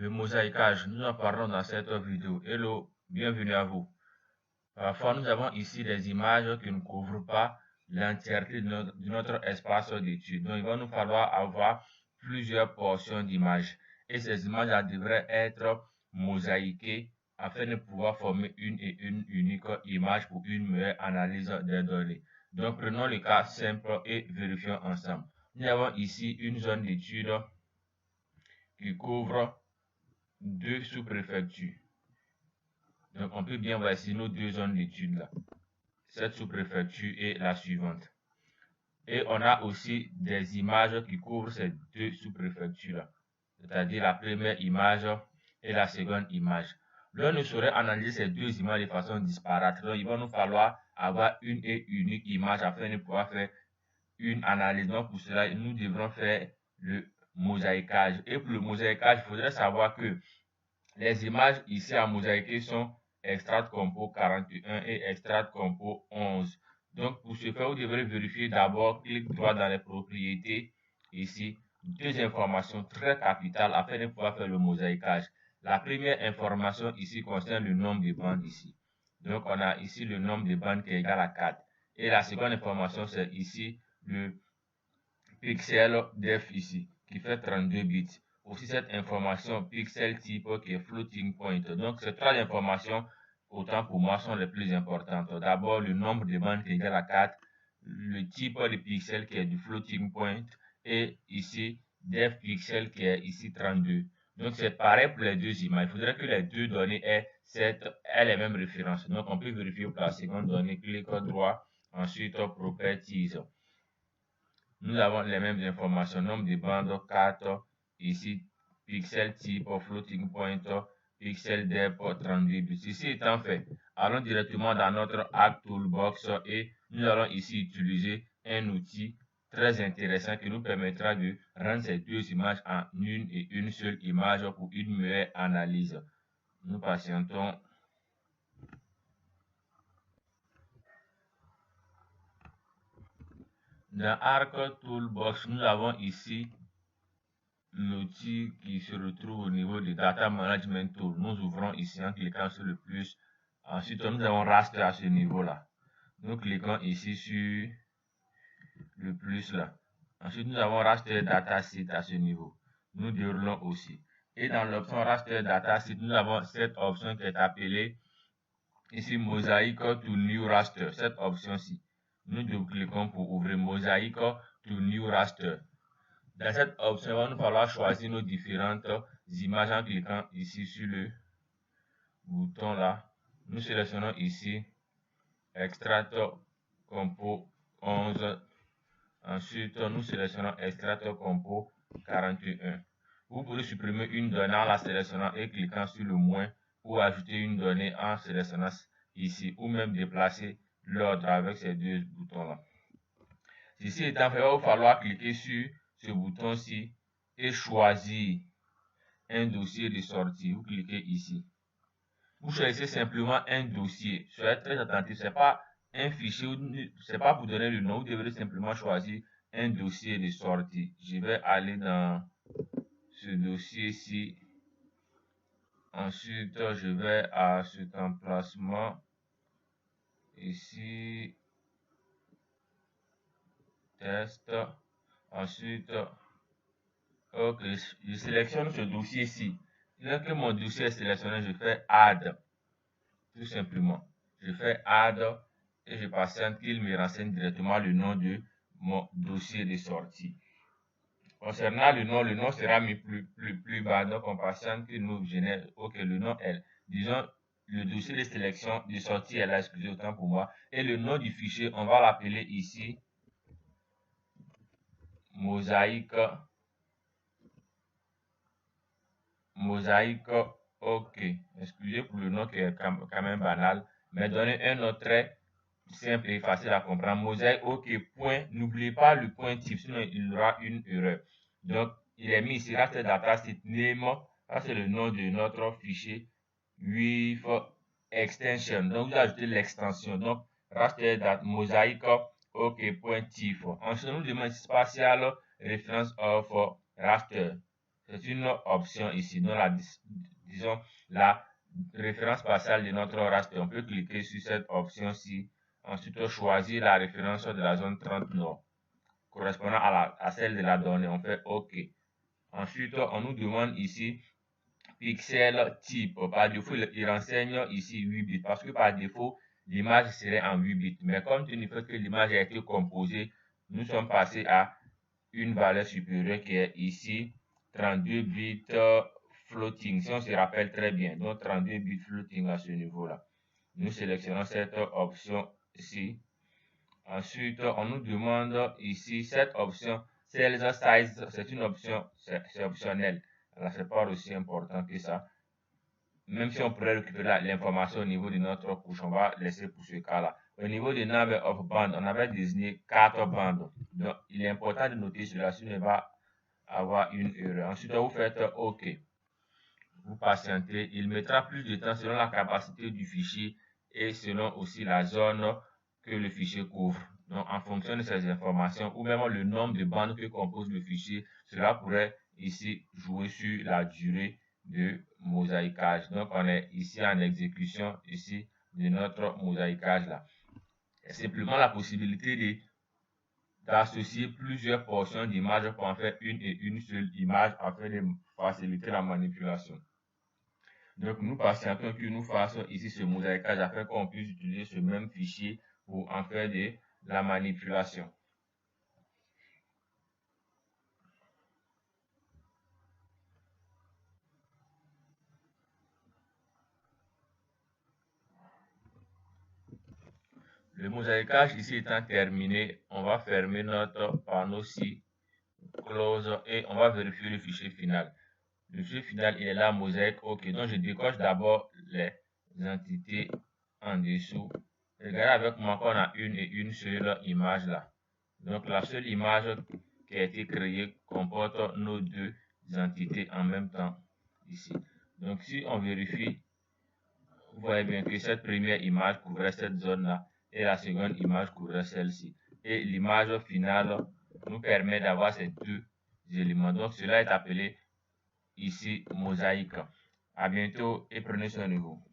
Le mosaïquage, nous en parlons dans cette vidéo. Hello, bienvenue à vous. Parfois, nous avons ici des images qui ne couvrent pas l'entièreté de notre espace d'étude. Donc, il va nous falloir avoir plusieurs portions d'images. Et ces images devraient être mosaïquées afin de pouvoir former une unique image pour une meilleure analyse des données. Donc, prenons le cas simple et vérifions ensemble. Nous avons ici une zone d'étude qui couvre deux sous-préfectures. Donc, on peut bien voir ici nos deux zones d'études là. Cette sous-préfecture et la suivante. Et on a aussi des images qui couvrent ces deux sous-préfectures là. C'est-à-dire la première image et la seconde image. L'on ne saurait analyser ces deux images de façon disparate. Donc, il va nous falloir avoir une et unique image afin de pouvoir faire une analyse. Donc, pour cela, nous devrons faire le mosaïquage. Et pour le mosaïquage, il faudrait savoir que les images ici à mosaïquer sont extrait compo 41 et extrait compo 11. Donc, pour ce faire, vous devrez vérifier d'abord, clic droit dans les propriétés, ici, deux informations très capitales afin de pouvoir faire le mosaïquage. La première information ici concerne le nombre de bandes ici. Donc, on a ici le nombre de bandes qui est égal à 4. Et la seconde information, c'est ici le pixel def ici, qui fait 32 bits. Aussi cette information pixel type qui est floating point. Donc ces trois informations, autant pour moi, sont les plus importantes. D'abord le nombre de bandes qui est égal à 4, le type de pixel qui est du floating point et ici def pixel qui est ici 32. Donc c'est pareil pour les deux images. Il faudrait que les deux données aient les mêmes références. Donc on peut vérifier pour la seconde donnée, clic droit, ensuite properties. Nous avons les mêmes informations, nombre de bandes 4, ici pixel type, floating point, pixel depth 32 bits. Ici étant fait, allons directement dans notre Act Toolbox et nous allons ici utiliser un outil très intéressant qui nous permettra de rendre ces deux images en une et une seule image pour une meilleure analyse. Nous patientons. Dans Arc Toolbox, nous avons ici l'outil qui se retrouve au niveau de Data Management Tool. Nous ouvrons ici en cliquant sur le plus. Ensuite, nous avons Raster à ce niveau-là. Nous cliquons ici sur le plus là. Ensuite, nous avons Raster Dataset à ce niveau. Nous déroulons aussi. Et dans l'option Raster Dataset, nous avons cette option qui est appelée ici Mosaic to New Raster. Cette option-ci. Nous double-cliquons pour ouvrir Mosaic to New Raster. Dans cette option, il va nous falloir choisir nos différentes images en cliquant ici sur le bouton là. Nous sélectionnons ici Extract Compo 11. Ensuite, nous sélectionnons Extract Compo 41. Vous pouvez supprimer une donnée en la sélectionnant et cliquant sur le moins ou ajouter une donnée en sélectionnant ici ou même déplacer l'ordre avec ces deux boutons là. Ceci étant fait, il va vous falloir cliquer sur ce bouton-ci et choisir un dossier de sortie. Vous cliquez ici. Vous choisissez simplement un dossier. Soyez très attentif, ce n'est pas un fichier, ce n'est pas pour donner le nom. Vous devrez simplement choisir un dossier de sortie. Je vais aller dans ce dossier-ci. Ensuite, je vais à cet emplacement. Ici, test. Ensuite, ok, je sélectionne ce dossier-ci. Dès que mon dossier est sélectionné, je fais Add. Tout simplement. Je fais Add et je patiente qu'il me renseigne directement le nom de mon dossier de sortie. Concernant le nom sera mis plus bas. Donc, on patiente qu'il nous génère. Ok, le nom est, disons, le dossier de sélection de sortie est là, excusez autant pour moi. Et le nom du fichier, on va l'appeler ici Mosaic. Ok, excusez pour le nom qui est quand même banal, mais donnez un autre très simple et facile à comprendre. Mosaic, ok, point, n'oubliez pas le point type, sinon il y aura une erreur. Donc, il est mis ici, raster dataset name, ça c'est le nom de notre fichier with extension. Donc, vous ajoutez l'extension. Donc, raster mosaic, ok, point type. Ensuite, nous demandons spatial reference of raster. c'est une option ici, dans disons la référence spatiale de notre raster. On peut cliquer sur cette option-ci. Ensuite, choisir la référence de la zone 30 nord correspondant à celle de la donnée. On fait OK. Ensuite, on nous demande ici pixel type. Par défaut, il renseigne ici 8 bits parce que par défaut, l'image serait en 8 bits. Mais comme tu ne fait que l'image a été composée, nous sommes passés à une valeur supérieure qui est ici 32 bits floating. Si on se rappelle très bien, donc 32 bits floating à ce niveau-là. Nous sélectionnons cette option-ci. Ensuite, on nous demande ici cette option Cell Size, c'est une option, c'est optionnel. Alors, c'est pas aussi important que ça. Même si on pourrait récupérer l'information au niveau de notre couche, on va laisser pour ce cas-là. Au niveau du number of bands, on avait désigné 4 bandes. Donc, il est important de noter cela, sinon il va avoir une erreur. Ensuite, vous faites OK. Vous patientez. Il mettra plus de temps selon la capacité du fichier et selon aussi la zone que le fichier couvre. Donc, en fonction de ces informations ou même le nombre de bandes que compose le fichier, cela pourrait ici jouer sur la durée de mosaïquage. Donc, on est ici en exécution ici de notre mosaïquage là. Et simplement la possibilité d'associer plusieurs portions d'image pour en faire une et une seule image afin de faciliter la manipulation. Donc, nous patientons que nous fassions ici ce mosaïquage afin qu'on puisse utiliser ce même fichier pour en faire de la manipulation. Le mosaïquage ici étant terminé, on va fermer notre panneau-ci, close, et on va vérifier le fichier final. Le fichier final, il est là, mosaïque, OK. Donc, je décoche d'abord les entités en dessous. Regardez avec moi qu'on a une et une seule image là. Donc, la seule image qui a été créée comporte nos deux entités en même temps ici. Donc, si on vérifie, vous voyez bien que cette première image couvrait cette zone-là et la seconde image couvrait celle-ci. Et l'image finale nous permet d'avoir ces deux éléments. Donc, cela est appelé ici mosaïque. À bientôt et prenez soin de vous.